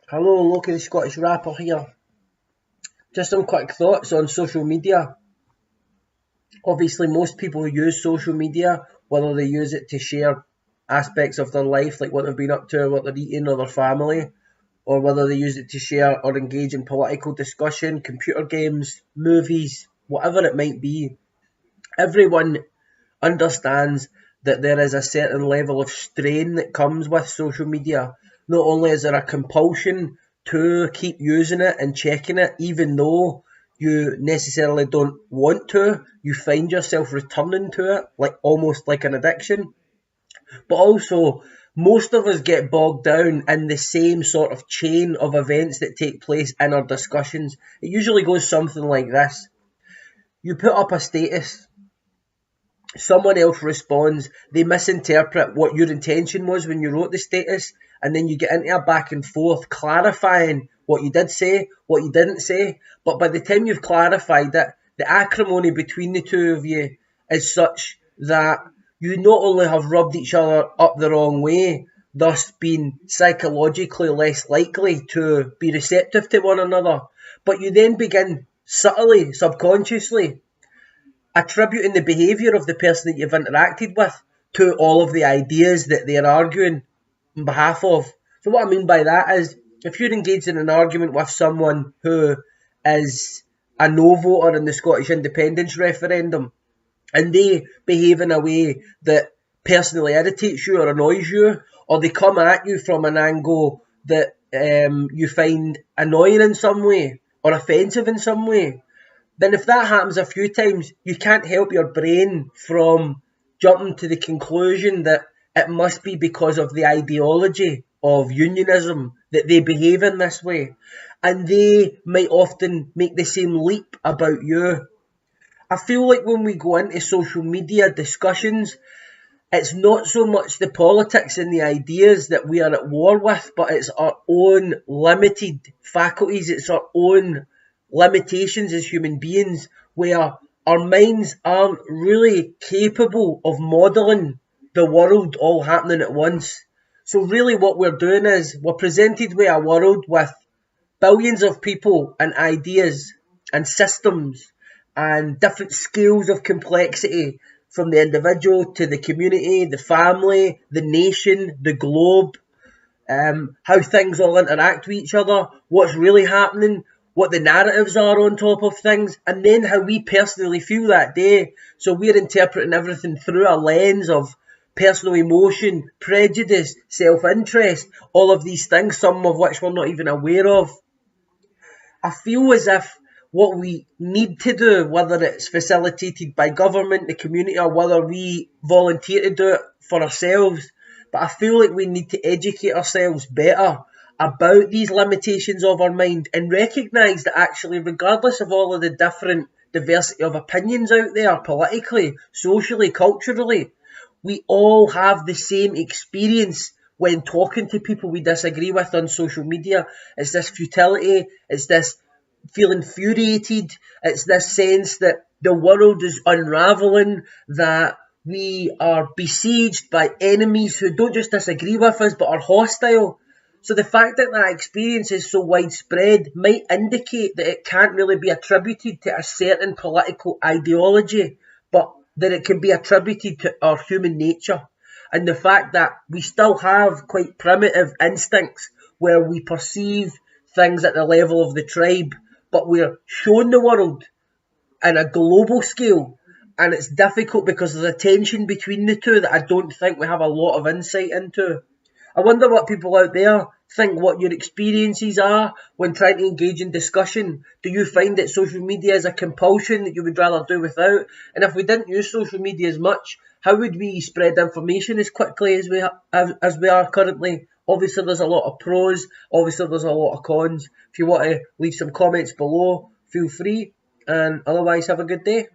Hello, Loki the Scottish Rapper here. Just some quick thoughts on social media. Obviously, most people who use social media, whether they use it to share aspects of their life, like what they've been up to, what they're eating, or their family, or whether they use it to share or engage in political discussion, computer games, movies, whatever it might be, everyone understands that there is a certain level of strain that comes with social media. Not only is there a compulsion to keep using it and checking it, even though you necessarily don't want to, you find yourself returning to it, like almost like an addiction. But also, most of us get bogged down in the same sort of chain of events that take place in our discussions. It usually goes something like this. You put up a status, someone else responds, they misinterpret what your intention was when you wrote the status, and then you get into a back and forth clarifying what you did say, what you didn't say. But by the time you've clarified it, the acrimony between the two of you is such that you not only have rubbed each other up the wrong way, thus being psychologically less likely to be receptive to one another, but you then begin subtly, subconsciously, attributing the behaviour of the person that you've interacted with to all of the ideas that they're arguing on behalf of. So what I mean by that is, if you're engaged in an argument with someone who is a no voter in the Scottish independence referendum, and they behave in a way that personally irritates you or annoys you, or they come at you from an angle that you find annoying in some way or offensive in some way, then if that happens a few times, you can't help your brain from jumping to the conclusion that it must be because of the ideology of unionism that they behave in this way. And they might often make the same leap about you. I feel like when we go into social media discussions, it's not so much the politics and the ideas that we are at war with, but it's our own limited faculties, it's our own limitations as human beings, where our minds aren't really capable of modelling the world all happening at once. So really what we're doing is we're presented with a world with billions of people and ideas and systems and different scales of complexity, from the individual to the community, the family, the nation, the globe, how things all interact with each other, what's really happening, what the narratives are on top of things, and then how we personally feel that day. So we're interpreting everything through a lens of personal emotion, prejudice, self-interest, all of these things, some of which we're not even aware of. I feel as if what we need to do, whether it's facilitated by government, the community, or whether we volunteer to do it for ourselves, but I feel like we need to educate ourselves better about these limitations of our mind and recognise that actually, regardless of all of the different diversity of opinions out there, politically, socially, culturally, we all have the same experience when talking to people we disagree with on social media. It's this futility, it's this feeling infuriated, it's this sense that the world is unravelling, that we are besieged by enemies who don't just disagree with us but are hostile. So the fact that that experience is so widespread might indicate that it can't really be attributed to a certain political ideology, but that it can be attributed to our human nature. And the fact that we still have quite primitive instincts where we perceive things at the level of the tribe, but we're showing the world in a global scale. And it's difficult because there's a tension between the two that I don't think we have a lot of insight into. I wonder what people out there think, what your experiences are when trying to engage in discussion. Do you find that social media is a compulsion that you would rather do without? And if we didn't use social media as much, how would we spread information as quickly as we are currently? Obviously, there's a lot of pros. Obviously, there's a lot of cons. If you want to leave some comments below, feel free. And otherwise, have a good day.